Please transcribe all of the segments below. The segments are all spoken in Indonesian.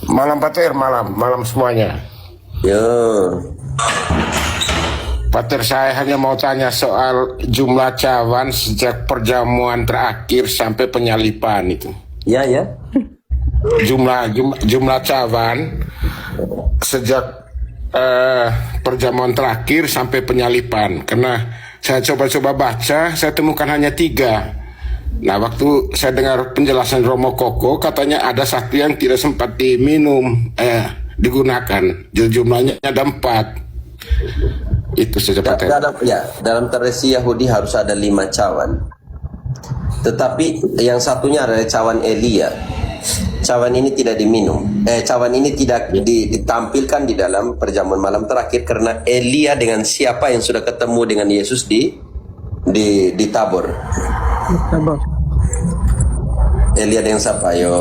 Malam Pater, malam semuanya. Yo, Pater, saya hanya mau tanya soal jumlah cawan sejak perjamuan terakhir sampai penyalipan itu. ya ya. Jumlah cawan sejak perjamuan terakhir sampai penyalipan. Karena saya coba-coba baca, saya temukan hanya 3. Nah, waktu saya dengar penjelasan Romo Koko, katanya ada satu yang tidak sempat digunakan. Jadi jumlahnya ada 4. Itu saja, Pater. Dalam tradisi Yahudi harus ada 5 cawan. Tetapi yang satunya adalah cawan Elia. Cawan ini tidak diminum. Cawan ini tidak ditampilkan di dalam perjamuan malam terakhir karena Elia dengan siapa yang sudah ketemu dengan Yesus di Tabor. Elia dengan siapa? Ayo.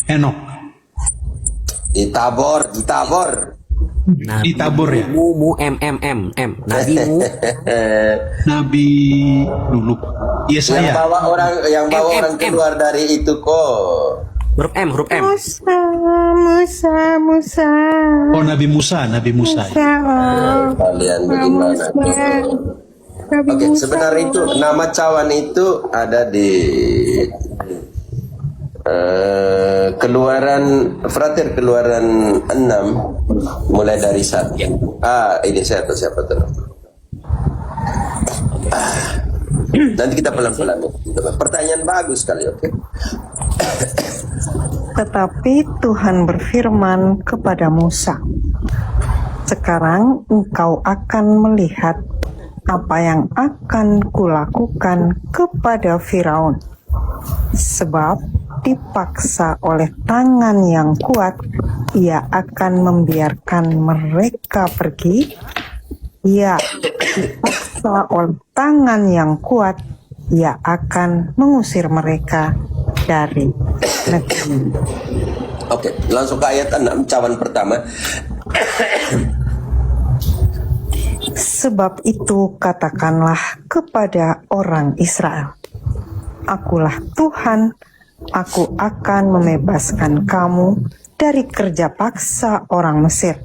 Henok. Di Tabor. Di Tabor ya. Nabi mu. Nabi dulu. Iya saya. Yang bawa orang keluar dari itu kok. Huruf M. Musa. Oh, Nabi Musa. Kalian bagaimana? Oke, sebenarnya itu nama cawan itu ada di Keluaran 6 mulai dari 1. Ini saya atau siapa tuh? Nanti kita pelan-pelan. Pertanyaan bagus sekali, oke? Tetapi Tuhan berfirman kepada Musa, sekarang engkau akan melihat apa yang akan kulakukan kepada Firaun. Sebab dipaksa oleh tangan yang kuat, ia akan membiarkan mereka pergi. Ya, dipaksa oleh tangan yang kuat, ia akan mengusir mereka dari negeri. Oke, langsung ke ayat 6, cawan pertama. Sebab itu katakanlah kepada orang Israel, Akulah Tuhan, aku akan membebaskan kamu dari kerja paksa orang Mesir,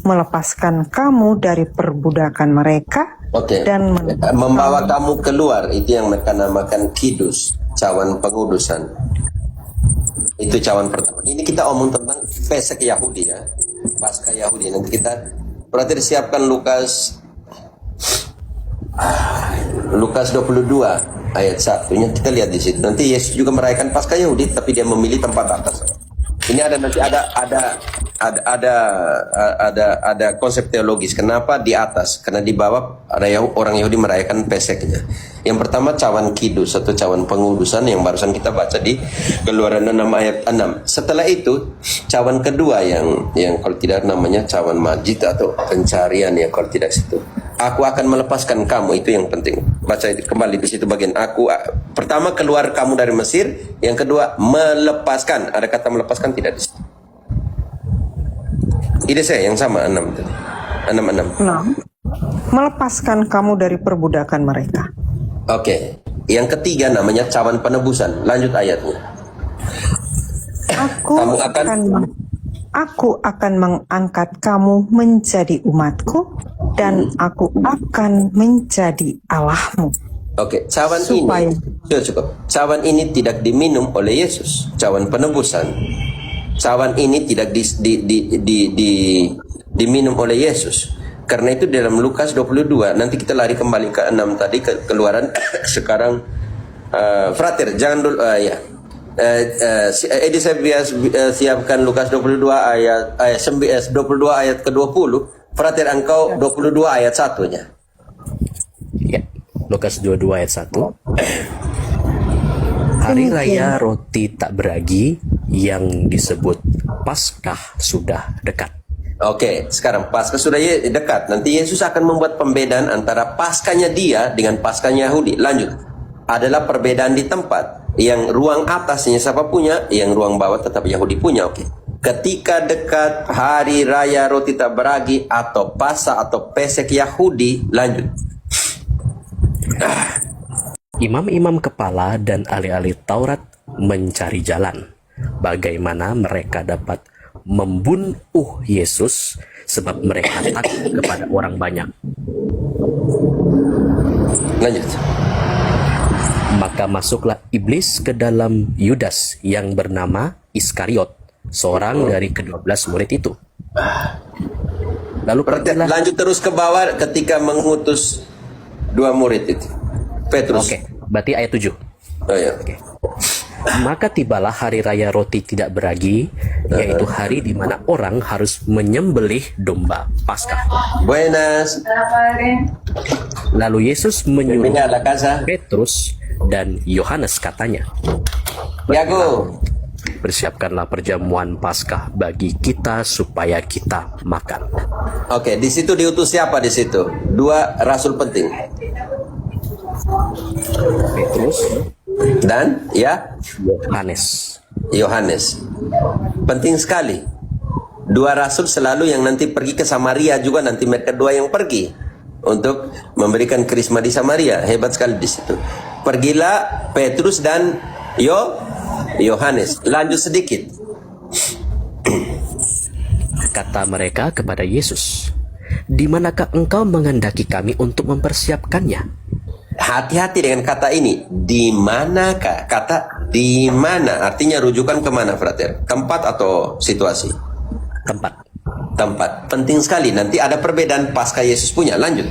melepaskan kamu dari perbudakan mereka, dan membawa kamu keluar. Itu yang mereka namakan kidus, cawan pengudusan. Itu cawan pertama. Ini kita omong tentang Pesek Yahudi ya, Paskah Yahudi. Nanti kita berarti disiapkan Lukas 22 ayat 1-nya, kita lihat di situ. Nanti Yesus juga merayakan Paskah Yahudi, tapi dia memilih tempat atas. Ini ada konsep teologis. Kenapa di atas? Karena di bawah ada orang Yahudi merayakan Peseknya. Yang pertama cawan kidus atau cawan pengudusan yang barusan kita baca di Keluaran 6 ayat 6. Setelah itu cawan kedua yang kalau tidak namanya cawan majid atau pencarian ya kalau tidak situ. Aku akan melepaskan kamu, itu yang penting. Baca itu kembali di situ bagian pertama keluar kamu dari Mesir, yang kedua melepaskan. Ada kata melepaskan tidak di situ. Ide saya yang sama 6 tadi. 6. Melepaskan kamu dari perbudakan mereka. Oke. Yang ketiga namanya cawan penebusan. Lanjut ayatnya. Aku akan mengangkat kamu menjadi umatku, dan aku akan menjadi Allahmu. Oke, cawan ini cukup. Cawan ini tidak diminum oleh Yesus. Cawan penebusan. Cawan ini tidak diminum oleh Yesus. Karena itu dalam Lukas 22, nanti kita lari kembali ke 6 tadi, ke Keluaran. Sekarang Frater, jangan dulu Edi saya siapkan Lukas 22 ayat 22 ayat ke-20. Frater engkau 22 ayat 1-nya. Ya, Lukas 22 ayat 1. Hari raya roti tak beragi yang disebut Paskah sudah dekat. Oke, sekarang Paskah sudah dekat. Nanti Yesus akan membuat pembedaan antara Paskahnya dia dengan Paskahnya Yahudi. Lanjut. Adalah perbedaan di tempat. Yang ruang atasnya siapa punya, yang ruang bawah tetap Yahudi punya. Oke. Ketika dekat hari raya roti tak beragi atau Paskah atau Pesek Yahudi, lanjut. Imam-imam kepala dan ahli-ahli Taurat mencari jalan bagaimana mereka dapat membunuh Yesus sebab mereka takut kepada orang banyak. Lanjut. Maka masuklah iblis ke dalam Yudas yang bernama Iskariot, seorang dari ke-12 murid itu. Lalu pergilah. Lanjut terus ke bawah ketika mengutus 2 murid itu. Petrus. Oke, berarti ayat 7. Oh ya. Oke. Maka tibalah hari raya roti tidak beragi, yaitu hari di mana orang harus menyembelih domba Paskah. Buenas. Lalu Yesus menyuruh Bienvenida a la casa. Petrus dan Yohanes, katanya, Yago. persiapkanlah perjamuan Paskah bagi kita supaya kita makan. Oke, di situ diutus siapa di situ? 2 rasul penting. Petrus, Dan ya, Yohanes. Yohanes. Penting sekali. 2 rasul selalu yang nanti pergi ke Samaria juga, nanti mereka 2 yang pergi untuk memberikan krisma di Samaria. Hebat sekali di situ. Pergilah Petrus dan Yohanes. Lanjut sedikit. Kata mereka kepada Yesus, "Di manakah engkau menghendaki kami untuk mempersiapkannya?" Hati-hati dengan kata ini. Di manakah? Kata di mana artinya rujukan kemana, frater? Tempat atau situasi? Tempat. Tempat. Penting sekali. Nanti ada perbedaan pasca Yesus punya. Lanjut.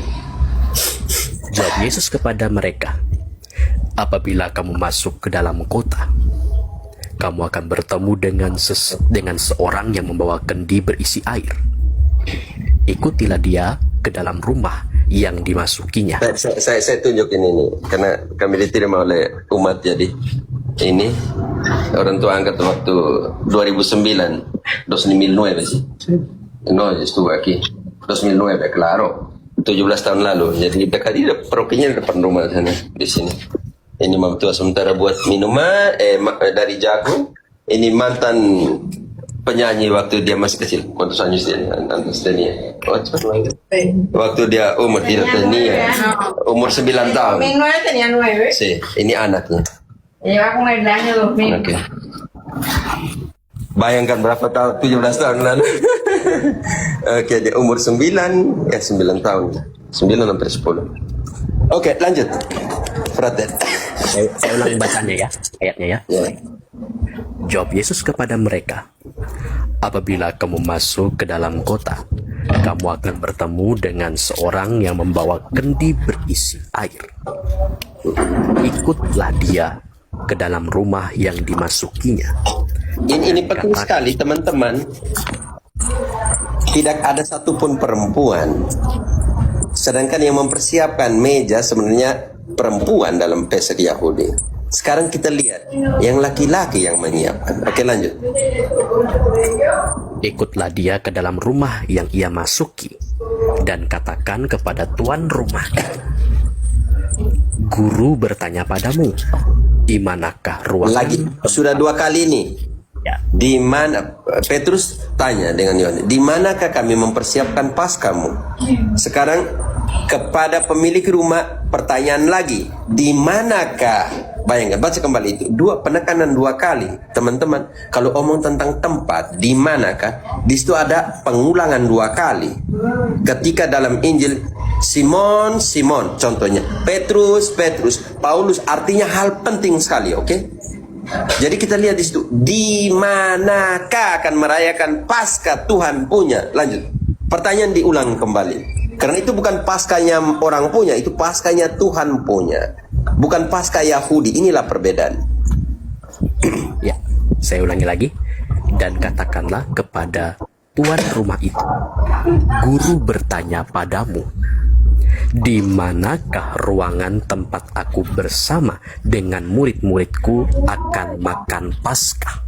Jawab Yesus kepada mereka, "Apabila kamu masuk ke dalam kota, kamu akan bertemu dengan seorang yang membawa kendi berisi air. Ikutilah dia ke dalam rumah yang dimasukinya." Saya tunjukin ini karena kami diterima oleh umat, jadi ini orang tua angkat waktu 2009, 2009 sih. No, estuve aquí 2009, claro. 17 tahun lalu. Jadi dekat di parokinya di depan rumah sana di sini. Ini mamtua sementara buat minuman dari jagung. Ini mantan penyanyi waktu dia masih kecil. ¿Cuántos años tiene? Antes tenía 8. Waktu dia umur tidak tenía umur 9 tahun. 2009 tenía 9. Sí, ini anaknya. Lleva con el año 2000. Oke. Bayangkan berapa tahun? 17 tahun lalu. Oke, dia umur 9 tahun. 9 sampai 10. Oke, lanjut. Frater. Saya ulangi bacanya ya, ayatnya ya. Ya. Jawab Yesus kepada mereka, "Apabila kamu masuk ke dalam kota, kamu akan bertemu dengan seorang yang membawa kendi berisi air. Ikutlah dia ke dalam rumah yang dimasukinya." Ini penting sekali, teman-teman. Tidak ada satupun perempuan. Sedangkan yang mempersiapkan meja sebenarnya perempuan dalam pesek Yahudi. Sekarang kita lihat yang laki-laki yang menyiapkan. Oke, lanjut. Ikutlah dia ke dalam rumah yang ia masuki dan katakan kepada tuan rumah, "Guru bertanya padamu, di manakah ruangan?" Lagi sudah 2 kali ini. Ya. Di mana Petrus tanya dengan Yohanes, "Di manakah kami mempersiapkan Paskamu?" Sekarang kepada pemilik rumah pertanyaan lagi, "Di manakah?" Bayangkan, baca kembali itu. Penekanan 2 kali, teman-teman. Kalau omong tentang tempat, di manakah? Di situ ada pengulangan 2 kali. Ketika dalam Injil Simon, contohnya Petrus, Paulus, artinya hal penting sekali, oke? Jadi kita lihat di situ, di manakah akan merayakan Paskah Tuhan punya? Lanjut. Pertanyaan diulang kembali. Karena itu bukan Paskahnya orang punya, itu Paskahnya Tuhan punya. Bukan Paskah Yahudi. Inilah perbedaan. Ya, saya ulangi lagi. Dan katakanlah kepada tuan rumah itu, "Guru bertanya padamu, di manakah ruangan tempat aku bersama dengan murid-muridku akan makan Paskah?"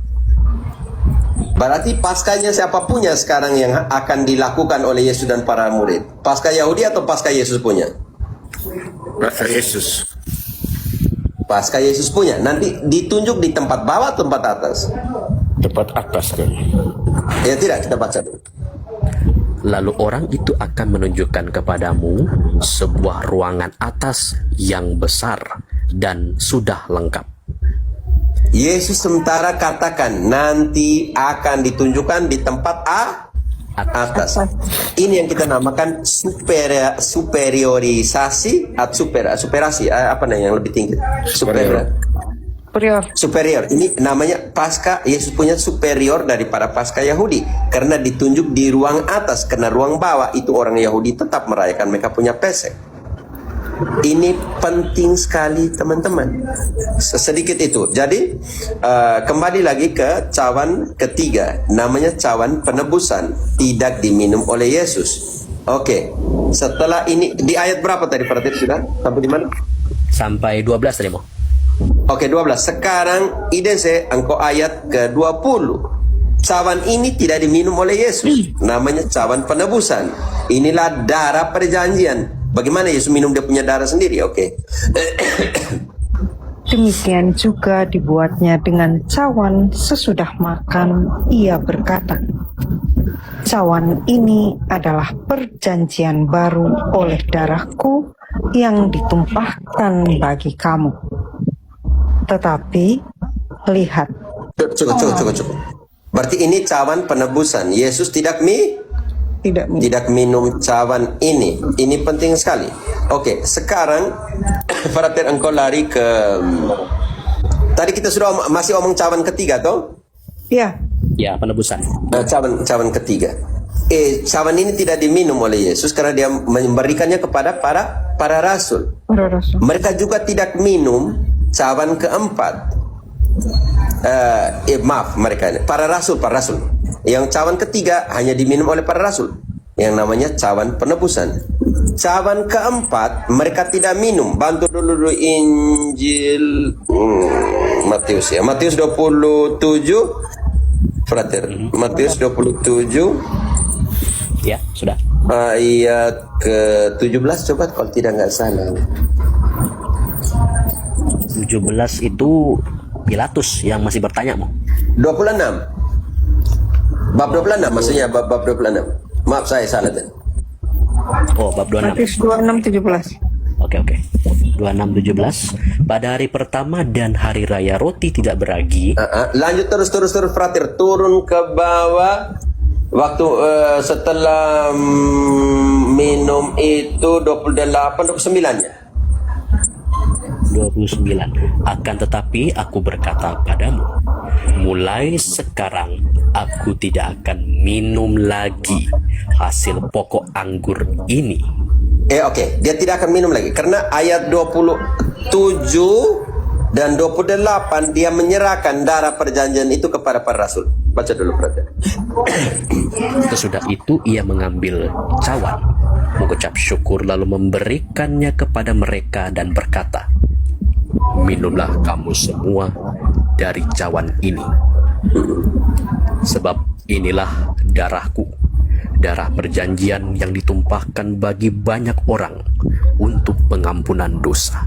Berarti Paskahnya siapa punya sekarang yang akan dilakukan oleh Yesus dan para murid? Paskah Yahudi atau Paskah Yesus punya? Paskah Yesus. Paskah Yesus punya. Nanti ditunjuk di tempat bawah, tempat atas. Tempat atas kan. Ya tidak, kita baca dulu. Lalu orang itu akan menunjukkan kepadamu sebuah ruangan atas yang besar dan sudah lengkap. Yesus sementara katakan nanti akan ditunjukkan di tempat atas. Ini yang kita namakan superiorisasi atau superasi, apa namanya yang lebih tinggi? Superior. Ini namanya pasca. Yesus punya superior daripada pasca Yahudi karena ditunjuk di ruang atas, karena ruang bawah itu orang Yahudi tetap merayakan mereka punya Pesek. Ini penting sekali teman-teman. Sedikit itu. Jadi kembali lagi ke cawan ketiga, namanya cawan penebusan, tidak diminum oleh Yesus. Oke. Setelah ini di ayat berapa tadi Pak Ratif sudah? Sampai di mana? Sampai 12 tadi, Mo. Oke, 12. Sekarang IDC engkau ayat ke-20. Cawan ini tidak diminum oleh Yesus. Namanya cawan penebusan. Inilah darah perjanjian. Bagaimana Yesus minum dia punya darah sendiri? Oke. Demikian juga dibuatnya dengan cawan sesudah makan. Ia berkata, cawan ini adalah perjanjian baru oleh darahku yang ditumpahkan bagi kamu. Tetapi lihat. Cukup. Berarti ini cawan penebusan. Yesus tidak minum cawan ini. Ini penting sekali. Oke, sekarang Frater engkau lari ke tadi kita sudah masih omong cawan ketiga toh? Ya, Ya, penebusan. Cawan ketiga. Cawan ini tidak diminum oleh Yesus karena dia memberikannya kepada para rasul. para rasul. Mereka juga tidak minum cawan keempat. Mereka ini para rasul. Yang cawan ketiga hanya diminum oleh para rasul, yang namanya cawan penebusan. Cawan keempat mereka tidak minum. Bantu dulu Injil Matius ya. Matius 27 Frater. Matius 27 Ya, sudah. ayat ke-17 coba kalau tidak salah. 17 itu Pilatus yang masih bertanya, Mo. 26. Bab 26 maksudnya bab 26. Maaf saya salah tadi. Oh, bab 26. Matius 26:17. Oke. 26:17. Pada hari pertama dan hari raya roti tidak beragi. Lanjut terus Frater, turun ke bawah. Waktu setelah minum itu 29-nya. 29. Akan tetapi aku berkata padamu, mulai sekarang aku tidak akan minum lagi hasil pokok anggur ini. Oke, dia tidak akan minum lagi karena ayat 27 dan 28 dia menyerahkan darah perjanjian itu kepada para rasul. Baca dulu Frater. Sesudah itu ia mengambil cawan, mengucap syukur lalu memberikannya kepada mereka dan berkata, minumlah kamu semua dari cawan ini, sebab inilah darahku, darah perjanjian yang ditumpahkan bagi banyak orang untuk pengampunan dosa.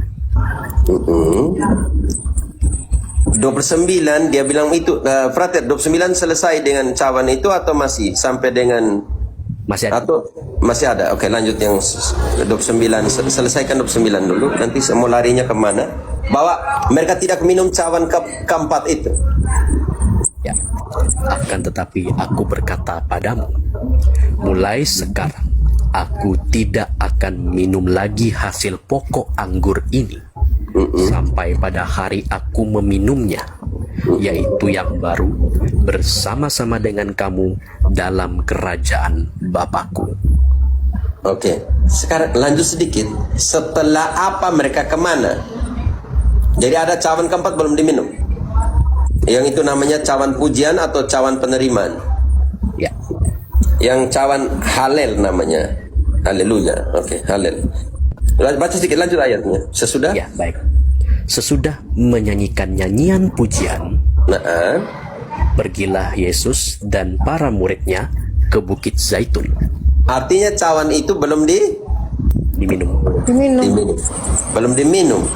29 dia bilang itu Frater, 29 selesai dengan cawan itu atau masih sampai dengan Masih ada. atau masih ada? Oke, lanjut yang 29. Selesaikan 29 dulu. Nanti mau larinya kemana? Bahwa mereka tidak minum cawan keempat itu. Ya. Akan tetapi aku berkata padamu, mulai sekarang aku tidak akan minum lagi hasil pokok anggur ini sampai pada hari aku meminumnya, yaitu yang baru bersama-sama dengan kamu dalam kerajaan Bapakku. Oke, sekarang lanjut sedikit. Setelah apa mereka kemana? Jadi ada cawan keempat belum diminum. Yang itu namanya cawan pujian atau cawan penerimaan. Ya. Yang cawan halel namanya. Haleluya. Oke, halel. Baca sedikit, lanjut ayatnya. Sesudah? Ya, baik. Sesudah menyanyikan nyanyian pujian, pergilah Yesus dan para muridnya ke Bukit Zaitun. Artinya cawan itu belum Diminum. belum diminum.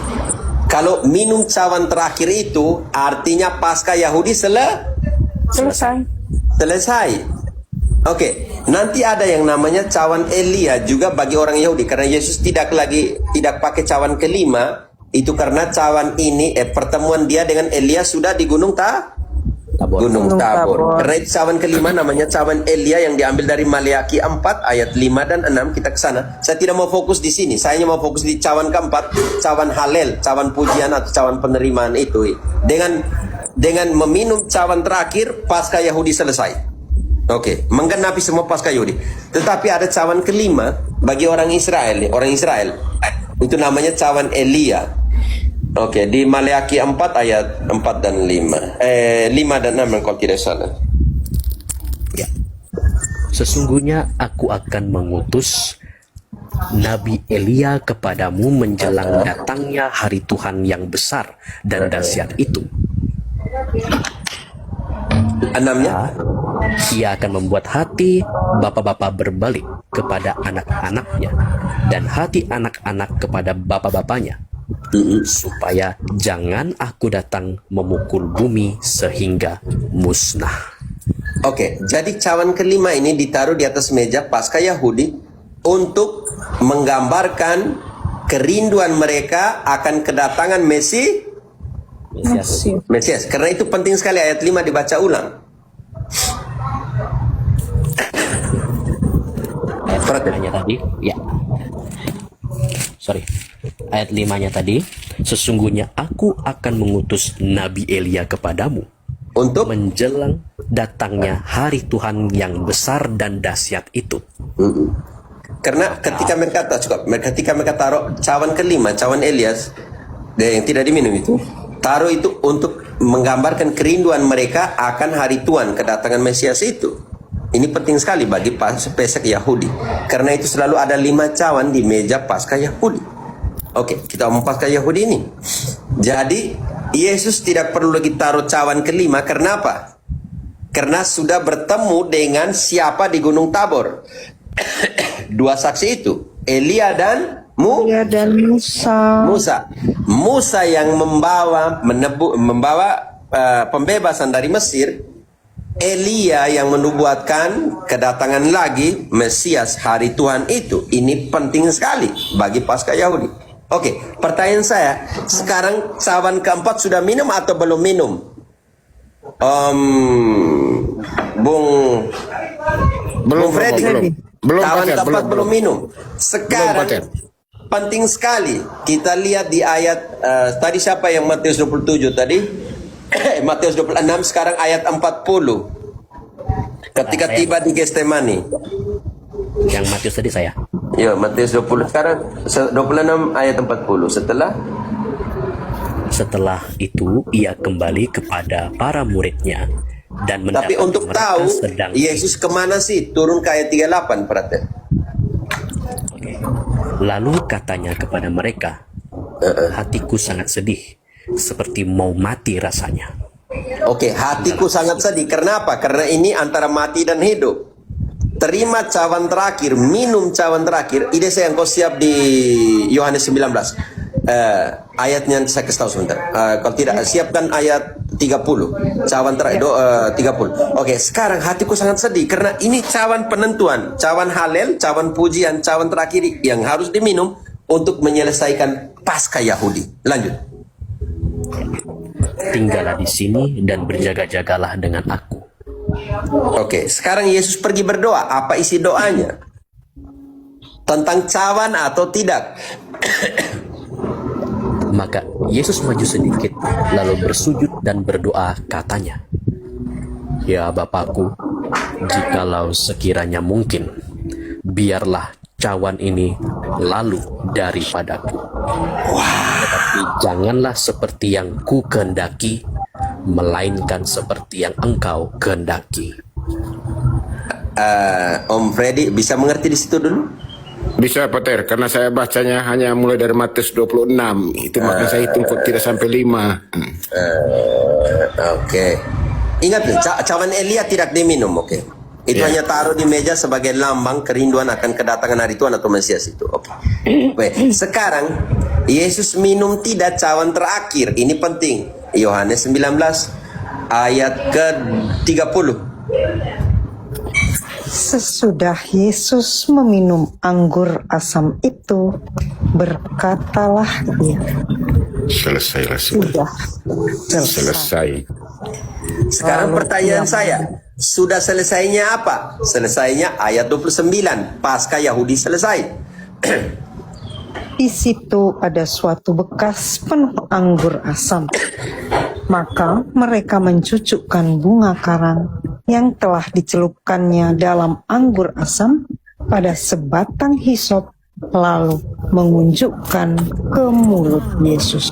Kalau minum cawan terakhir itu artinya Paskah Yahudi selesai. Oke, nanti ada yang namanya cawan Elia juga bagi orang Yahudi karena Yesus tidak pakai cawan kelima, Itu karena cawan ini pertemuan dia dengan Elia sudah di Gunung Tabor. Gunung Gunung Tabor. Tabor. Karena itu cawan kelima namanya cawan Elia yang diambil dari Maleakhi 4 ayat 5 dan 6. Kita ke sana. Saya tidak mau fokus di sini. Saya hanya mau fokus di cawan keempat, cawan Halel, cawan pujian atau cawan penerimaan itu. Dengan meminum cawan terakhir pasca Yahudi selesai. Oke, menggenapi semua pasca Yahudi. Tetapi ada cawan kelima bagi orang Israel. Itu namanya cawan Elia. Oke, di Maleakhi 4 ayat 4 dan 5. 5 dan 6 kalau tidak salah. Ya. Sesungguhnya aku akan mengutus Nabi Elia kepadamu menjelang datangnya hari Tuhan yang besar dan dahsyat itu. 6-nya. Ia akan membuat hati bapak-bapak berbalik kepada anak-anaknya dan hati anak-anak kepada bapak-bapaknya, supaya jangan aku datang memukul bumi sehingga musnah. Oke, jadi cawan kelima ini ditaruh di atas meja pasca Yahudi untuk menggambarkan kerinduan mereka akan kedatangan Mesias. Karena itu penting sekali ayat 5 dibaca ulang. Ayat 5-nya tadi, ya. Sorry. Ayat 5-nya tadi, sesungguhnya aku akan mengutus Nabi Elia kepadamu Untuk menjelang datangnya hari Tuhan yang besar dan dahsyat itu. karena ketika mereka taruh cawan kelima, cawan Elias yang tidak diminum itu, taruh itu untuk menggambarkan kerinduan mereka akan hari Tuhan, kedatangan Mesias itu. Ini penting sekali bagi Pesek Yahudi. Karena itu selalu ada 5 cawan di meja Paskah Yahudi. Oke, kita ngomong Paskah Yahudi ini. Jadi, Yesus tidak perlu lagi taruh cawan kelima. Karena apa? Karena sudah bertemu dengan siapa di Gunung Tabor. 2 saksi itu, Elia dan Musa. Musa yang membawa pembebasan dari Mesir. Elia yang menubuatkan kedatangan lagi Mesias hari Tuhan itu. Ini penting sekali bagi Paskah Yahudi. Oke, pertanyaan saya, sekarang cawan keempat sudah minum atau belum minum? Bung Freddy. Belum, cawan Pater, keempat belum minum. Belum, Sekarang Pater. penting sekali kita lihat di ayat tadi siapa yang Matius 27 tadi? Matius 26, sekarang ayat 40. Ketika tiba di Getsemani. Yang Matius tadi saya. Ya, Matius 20 sekarang 26 ayat 40. Setelah itu ia kembali kepada para muridnya dan tapi mendapati untuk mereka tahu sedang Yesus kemana sih? Turun ke ayat 38, perhatian. Lalu katanya kepada mereka, hatiku sangat sedih, seperti mau mati rasanya. Oke, hatiku sangat sedih. Kenapa? Karena ini antara mati dan hidup. Terima cawan terakhir, minum cawan terakhir. Ide saya yang kau siap di Yohanes 19. Ayatnya saya kasih tahu sebentar. Kalau tidak, siapkan ayat 30. Cawan terakhir, 30. Oke, sekarang hatiku sangat sedih. Karena ini cawan penentuan. Cawan halel, cawan pujian, cawan terakhir yang harus diminum untuk menyelesaikan Paskah Yahudi. Lanjut. Tinggallah di sini dan berjaga-jagalah dengan aku. Oke, sekarang Yesus pergi berdoa. Apa isi doanya? Tentang cawan atau tidak? Maka Yesus maju sedikit, lalu bersujud dan berdoa, katanya, Ya Bapakku, jikalau sekiranya mungkin, biarlah cawan ini lalu daripadaku. Tetapi janganlah seperti yang ku kehendaki, melainkan seperti yang engkau kehendaki. Om Freddy bisa mengerti di situ dulu? Bisa, Pater, karena saya bacanya hanya mulai dari Matius 26. Itu makanya saya hitung kok tidak sampai 5. Oke. Ingat nih, cawan Elia tidak diminum, oke. Itu hanya taruh di meja sebagai lambang kerinduan akan kedatangan hari Tuhan atau Mesias itu. Oke. Sekarang Yesus minum tidak cawan terakhir. Ini penting. Yohanes 19 ayat ke-30. Sesudah Yesus meminum anggur asam itu, berkatalah ia, Selesailah sudah. Sudah Selesai. Sekarang pertanyaan saya, sudah selesainya apa? Selesainya ayat 29, Paskah Yahudi selesai. Di situ ada suatu bekas penuh anggur asam. Maka mereka mencucukkan bunga karang yang telah dicelupkannya dalam anggur asam pada sebatang hisop, lalu mengunjukkan ke mulut Yesus.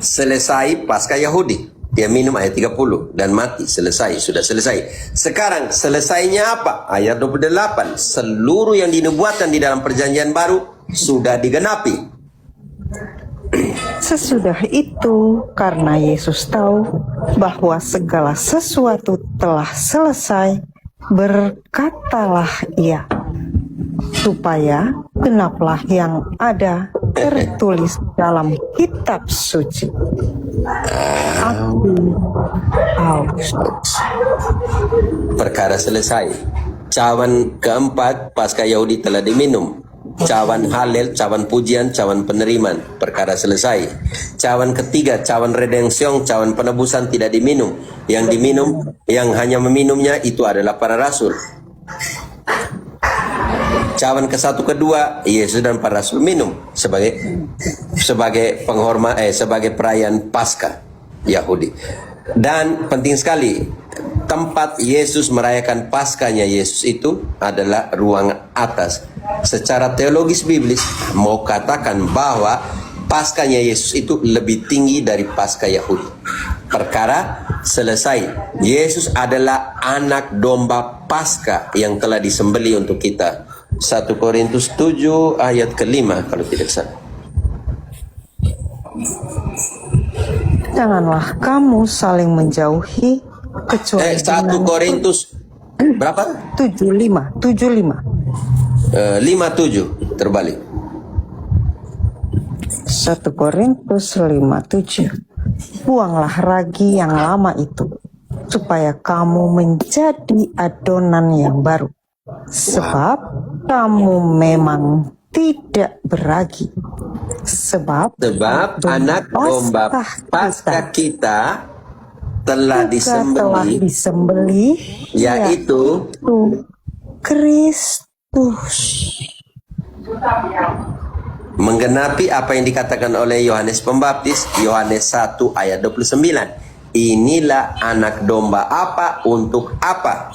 Selesai Paskah Yahudi. Dia minum ayat 30 dan mati. Selesai, sudah selesai. Sekarang selesainya apa? Ayat 28. Seluruh yang dinubuatkan di dalam perjanjian baru sudah digenapi. Sesudah itu, karena Yesus tahu bahwa segala sesuatu telah selesai, berkatalah ia, supaya genaplah yang ada tertulis dalam kitab suci. Aku haus. Perkara selesai. Cawan keempat Paskah Yahudi telah diminum. Cawan halal, cawan pujian, cawan penerimaan. Perkara selesai. Cawan ketiga, cawan redensiong, cawan penebusan tidak diminum. Yang diminum, yang hanya meminumnya itu adalah para rasul. Cawan ke-1, kedua, Yesus dan para rasul minum sebagai penghormat, sebagai perayaan Paskah Yahudi. Dan penting sekali, tempat Yesus merayakan Paskahnya Yesus itu adalah ruang atas. Secara teologis biblis mau katakan bahwa Paskahnya Yesus itu lebih tinggi dari Paskah Yahudi. Perkara selesai. Yesus adalah anak domba Paskah yang telah disembelih untuk kita. 1 Korintus 7 ayat ke-5 kalau tidak salah. Janganlah kamu saling menjauhi kecuali 1 Korintus berapa? 75 57 terbalik. 1 Korintus 5:7. Buanglah ragi yang lama itu, supaya kamu menjadi adonan yang baru. Sebab kamu memang tidak beragi. Sebab anak domba Paskah kita telah disembelih, yaitu Kristus. menggenapi apa yang dikatakan oleh Yohanes Pembaptis, Yohanes 1 ayat 29. Inilah anak domba apa untuk apa?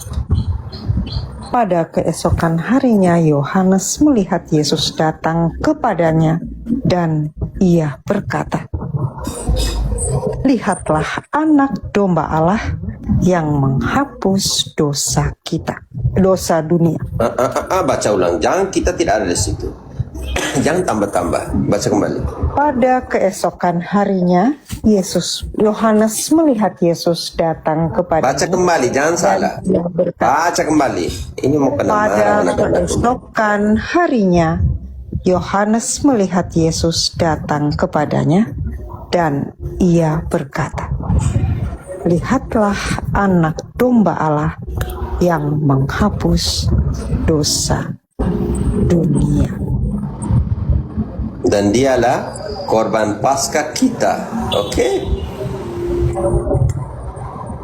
Pada keesokan harinya Yohanes melihat Yesus datang kepadanya dan ia berkata, "Lihatlah anak domba Allah yang menghapus dosa kita, dosa dunia." Baca ulang, jangan, kita tidak ada di situ. Jangan tambah-tambah, baca kembali. Pada keesokan harinya Yohanes melihat Yesus datang kepadanya. Baca kembali, jangan salah. Baca kembali. Ini mau kena Pada keesokan harinya Yohanes melihat Yesus datang kepadanya dan ia berkata, "Lihatlah anak domba Allah yang menghapus dosa dunia." Dan dialah korban Paskah kita. Oke?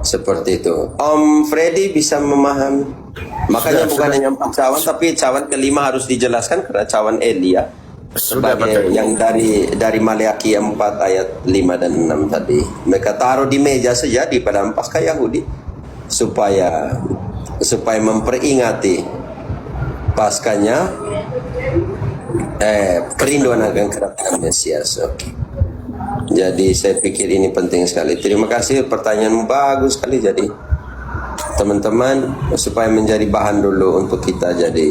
Seperti itu. Om Freddy bisa memahami. Makanya bukan hanya 4 cawan, tapi cawan kelima harus dijelaskan karena cawan Elia. Sebagai yang dari Maleakhi 4 ayat 5 dan 6 tadi. Mereka taruh di meja saja di padang Paskah Yahudi supaya memperingati Paskahnya kerinduan akan kedatangan Mesias. Oke. Jadi saya pikir ini penting sekali. Terima kasih, pertanyaanmu bagus sekali. Jadi teman-teman, supaya menjadi bahan dulu untuk kita jadi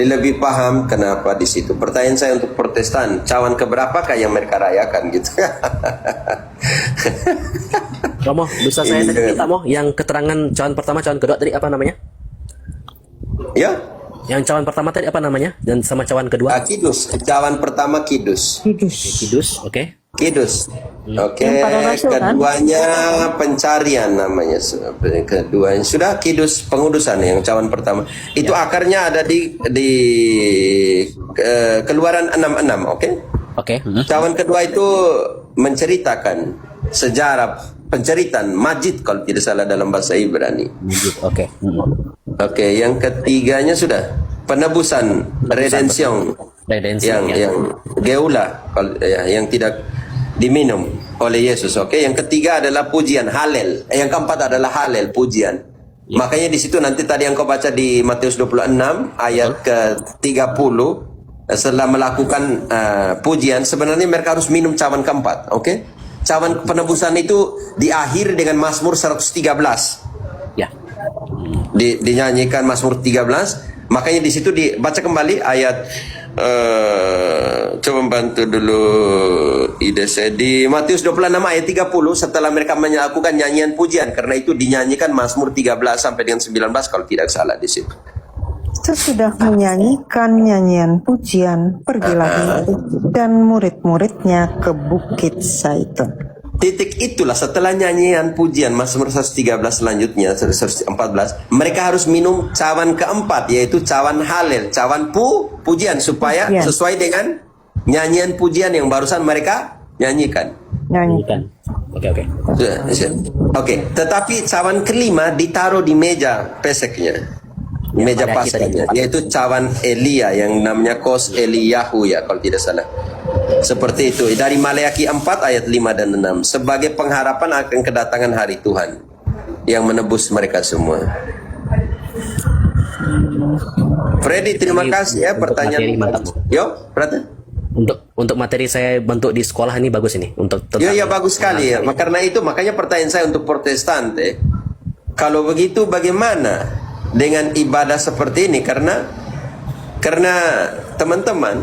lebih paham kenapa di situ. Pertanyaan saya untuk Protestan, cawan keberapakah yang mereka rayakan gitu? Romo, bisa saya minta yang keterangan cawan pertama, cawan kedua tadi apa namanya? Ya? Yang cawan pertama tadi apa namanya? Dan sama cawan kedua? Kidus. Cawan pertama Kidus. Kidus, oke. Kidus. Oke. Yang pada rasul, kan? Keduanya pencarian namanya. Keduanya sudah Kidus, pengudusan yang cawan pertama. Itu akarnya ada di Keluaran 66, oke? Oke. Cawan kedua itu menceritakan sejarah penceritaan Majid kalau tidak salah dalam bahasa Ibrani. Oke. Oke, yang ketiganya sudah penebusan, redension, Redension, yang geula, yang tidak diminum oleh Yesus. Oke, yang ketiga adalah pujian, halel. Yang keempat adalah halel, pujian. Makanya di situ nanti tadi yang kau baca di Matius 26 ayat ke-30, setelah melakukan pujian, sebenarnya mereka harus minum cawan keempat. Oke, cawan penebusan itu diakhiri dengan Mazmur 113. Ya. Dinyanyikan Mazmur 13. Makanya di situ dibaca kembali ayat coba bantu dulu ide saya di Matius 26 ayat 30, setelah mereka melakukan nyanyian pujian, karena itu dinyanyikan Mazmur 13 sampai dengan 19 kalau tidak salah di situ. Sesudah menyanyikan nyanyian pujian, pergilah Yesus dan murid-muridnya ke Bukit Zaitun. Titik itulah setelah nyanyian pujian Mazmur 113 selanjutnya 114, mereka harus minum cawan keempat, yaitu cawan halel, cawan pujian, supaya Pujian. sesuai dengan nyanyian pujian yang barusan mereka nyanyikan. Nyanyikan. Oke. Oke, tetapi cawan kelima ditaruh di meja peseknya, meja pada kita paskanya, di- yaitu cawan Elia yang namanya kos Eliyahu ya kalau tidak salah. Seperti itu dari Maleakhi 4 ayat 5 dan 6 sebagai pengharapan akan kedatangan hari Tuhan yang menebus mereka semua. Freddy, terima Ini kasih ya untuk pertanyaan. materi mantap, Bu. Yo, berarti? Untuk materi saya bentuk di sekolah ini bagus ini untuk Ya bagus sekali ya. Karena itu makanya pertanyaan saya untuk Protestante, kalau begitu bagaimana dengan ibadah seperti ini? Karena teman-teman